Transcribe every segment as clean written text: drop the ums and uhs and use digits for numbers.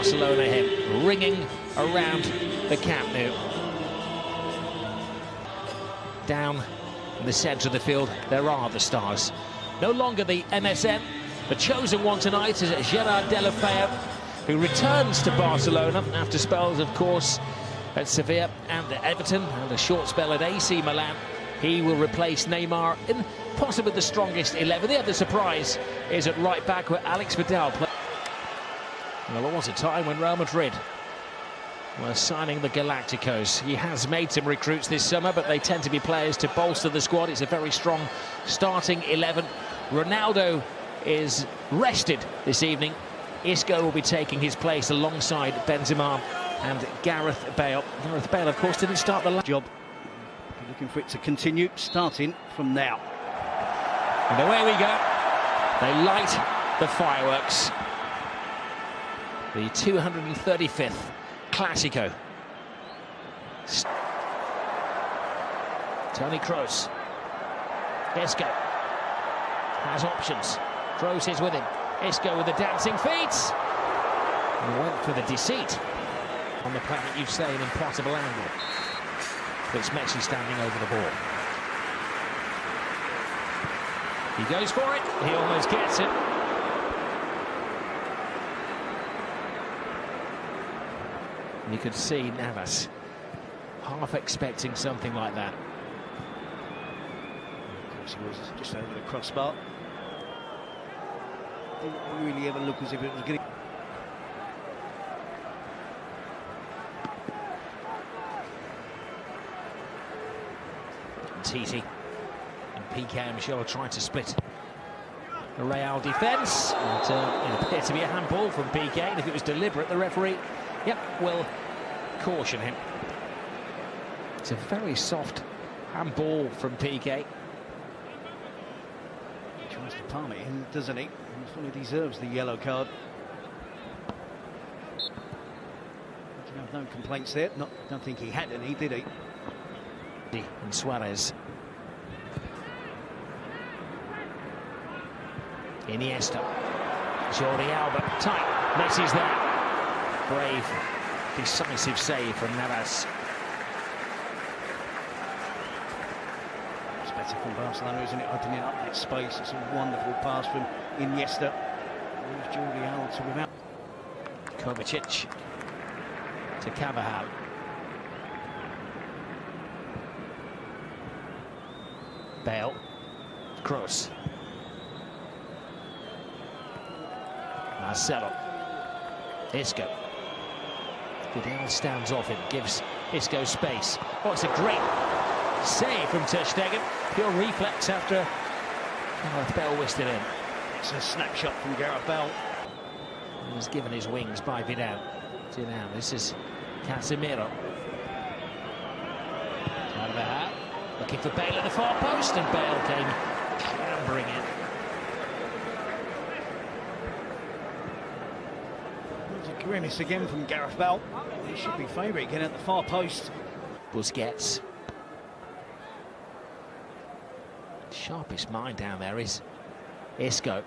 Barcelona hymn ringing around the Camp Nou. Down in the centre of the field, there are the stars. No longer the MSN. The chosen one tonight is Gerard Pique, who returns to Barcelona after spells, of course, at Sevilla and at Everton, and a short spell at AC Milan. He will replace Neymar in possibly the strongest 11. The other surprise is at right back, where Alex Vidal plays. Well, there was a time when Real Madrid were signing the Galacticos. He has made some recruits this summer, but they tend to be players to bolster the squad. It's a very strong starting 11. Ronaldo is rested this evening. Isco will be taking his place alongside Benzema and Gareth Bale. Gareth Bale, of course, didn't start the last job. Looking for it to continue, starting from now. And away we go. They light the fireworks. The 235th Clásico. Toni Kroos. Isco has options. Kroos is with him. Isco with the dancing feet. And went for the deceit. On the plan that you've say, an impossible angle. But it's Messi standing over the ball. He goes for it. He almost gets it. You could see Navas half expecting something like that. Of course, he was just over the crossbar. Didn't really ever look as if it was going to... Titi and Pique, I'm sure, are trying to split the Real defence. It appeared to be a handball from Pique, and if it was deliberate, the referee, will caution him. It's a very soft handball from Pique. He tries to palm it in, doesn't he? He fully deserves the yellow card. I have no complaints there. Don't think he had any, did he? And Suarez. Iniesta. Jordi Alba. Tight. Messi's there. Brave, decisive save from Navas. It's better from Barcelona, isn't it? Opening up that space. It's a wonderful pass from Iniesta. There's Jordi Alba to without. Kovacic to Carvajal. Bale. Kroos. Marcelo. Isco. Vidal stands off him, gives Isco space. Oh, it's a great save from Ter Stegen. Pure reflex after Gareth Bale whisked it in. It's a snapshot from Gareth Bale. He was given his wings by Vidal. Now this is Casemiro. Carvajal looking for Bale at the far post, and Bale came clambering in. Grimace again from Gareth Bale. He should be favourite again at the far post. Busquets. Sharpest mind down there is Isco.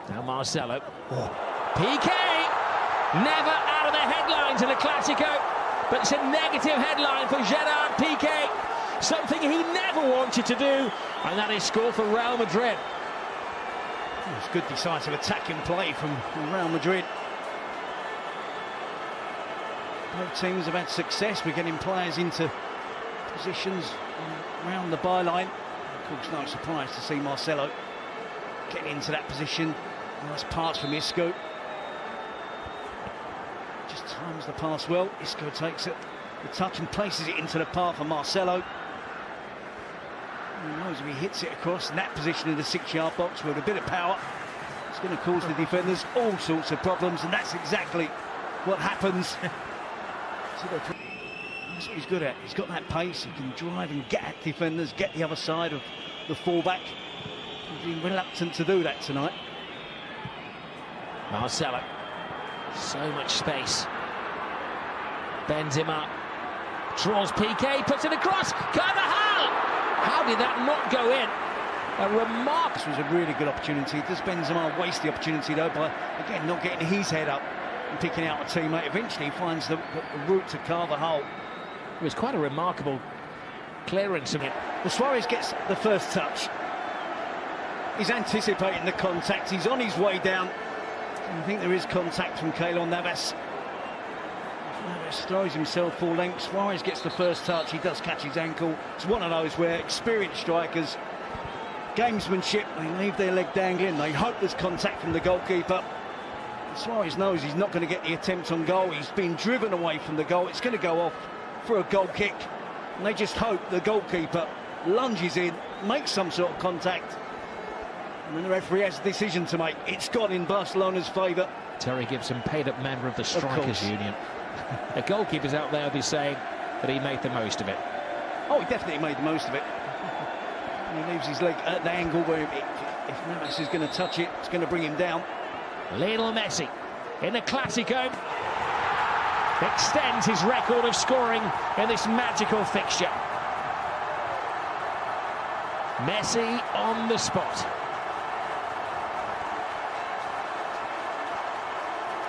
Now Marcelo. Pique! Never out of the headlines in a Clásico, but it's a negative headline for Gerard Pique. Something he never wanted to do, and that is score for Real Madrid. It's good decisive attacking play from Real Madrid. Both teams have had success with getting players into positions around the byline. Of course, no surprise to see Marcelo getting into that position. Nice pass from Isco. Just times the pass well. Isco takes it, the touch, and places it into the path for Marcelo. Who knows if he hits it across in that position in the 6-yard box with a bit of power, it's going to cause the defenders all sorts of problems, and that's exactly what happens. That's what he's good at. He's got that pace. He can drive and get at defenders, get the other side of the fullback. He's been reluctant to do that tonight. Marcelo. So much space. Benzema draws Pique, puts it across. Carvajal! How did that not go in? A remark. This was a really good opportunity. Does Benzema waste the opportunity though by again not getting his head up and picking out a teammate? Eventually he finds the route to carve a hole. It was quite a remarkable clearance of it. Well, Suarez gets the first touch. He's anticipating the contact. He's on his way down. I think there is contact from Keylor Navas. Navas throws himself full length. Suarez gets the first touch. He does catch his ankle. It's one of those where experienced strikers, gamesmanship, they leave their leg dangling. They hope there's contact from the goalkeeper. Suarez knows he's not going to get the attempt on goal. He's been driven away from the goal. It's going to go off for a goal kick. And they just hope the goalkeeper lunges in, makes some sort of contact. And then the referee has a decision to make. It's gone in Barcelona's favour. Terry Gibson, paid-up member of the Strikers Union. The goalkeeper's out there will be saying that he made the most of it. Oh, he definitely made the most of it. He leaves his leg at the angle where if Navas is going to touch it, it's going to bring him down. Lionel Messi in the Clásico extends his record of scoring in this magical fixture. Messi on the spot.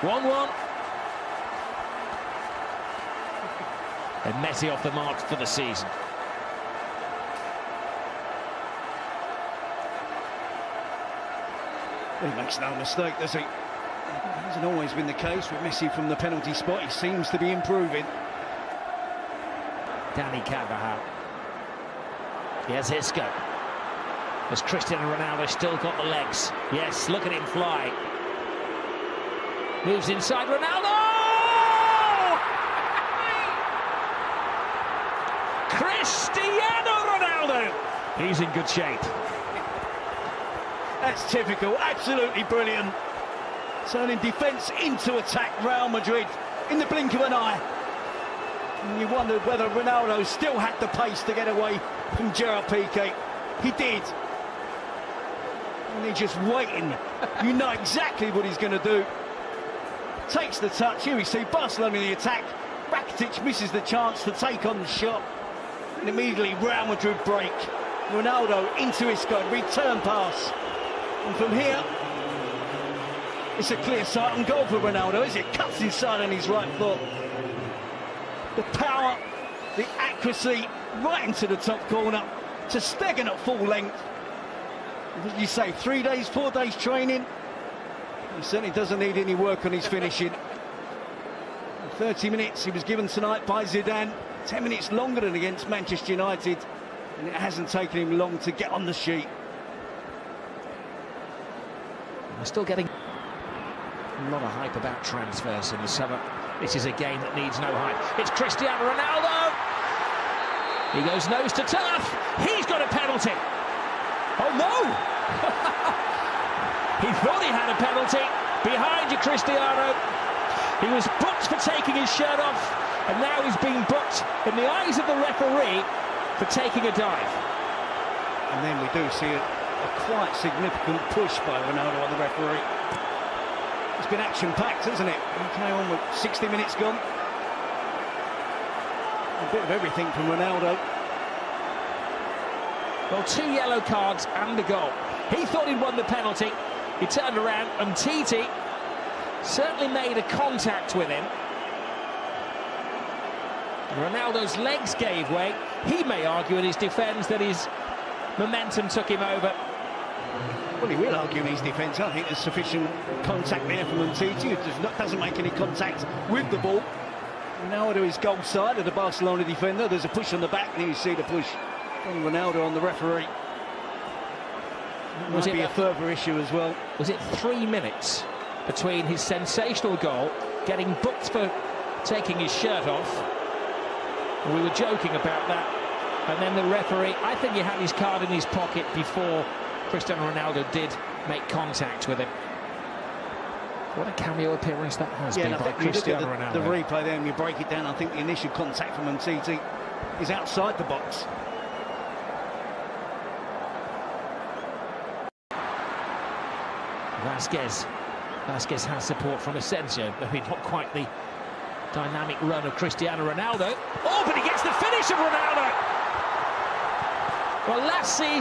1-1. And Messi off the mark for the season. He makes no mistake, does he? It hasn't always been the case with Messi from the penalty spot. He seems to be improving. Dani Carvajal. Here's Isco. Has Cristiano Ronaldo still got the legs? Yes, look at him fly. Moves inside Ronaldo! Cristiano Ronaldo! He's in good shape. That's typical, absolutely brilliant. Turning defence into attack, Real Madrid, in the blink of an eye. And you wondered whether Ronaldo still had the pace to get away from Gerard Pique. He did. And he's just waiting. You know exactly what he's going to do. Takes the touch. Here we see Barcelona in the attack. Rakitic misses the chance to take on the shot. And immediately Real Madrid break. Ronaldo into Isco, return pass. And from here, it's a clear sight on goal for Ronaldo as it cuts inside on his right foot. The power, the accuracy, right into the top corner. To Stegen at full length. What did you say, 3 days, 4 days training? He certainly doesn't need any work on his finishing. 30 minutes he was given tonight by Zidane. 10 minutes longer than against Manchester United. And it hasn't taken him long to get on the sheet. We're still getting a lot of hype about transfers in the summer. This is a game that needs no hype. It's Cristiano Ronaldo. He goes nose to turf. He's got a penalty. Oh no! He thought he had a penalty. Behind you, Cristiano. He was booked for taking his shirt off, and now he's being booked in the eyes of the referee for taking a dive. And then we do see a quite significant push by Ronaldo on the referee. It's been action-packed, hasn't it? He came on with 60 minutes gone. A bit of everything from Ronaldo. Well, 2 yellow cards and a goal. He thought he'd won the penalty. He turned around and Titi certainly made a contact with him. Ronaldo's legs gave way. He may argue in his defence that his momentum took him over. Well, he will argue in his defence. I think there's sufficient contact there from Titi, who doesn't make any contact with the ball. Now to his goal side of the Barcelona defender. There's a push on the back, and you see the push from Ronaldo on the referee. Might be a further issue as well. Was it 3 minutes between his sensational goal, getting booked for taking his shirt off? We were joking about that. And then the referee, I think he had his card in his pocket before Cristiano Ronaldo did make contact with him. What a cameo appearance that has been by Cristiano Ronaldo. The replay there, and you break it down, I think the initial contact from Titi is outside the box. Vasquez has support from Asensio, maybe not quite the dynamic run of Cristiano Ronaldo. Oh, but he gets the finish of Ronaldo! Well, last season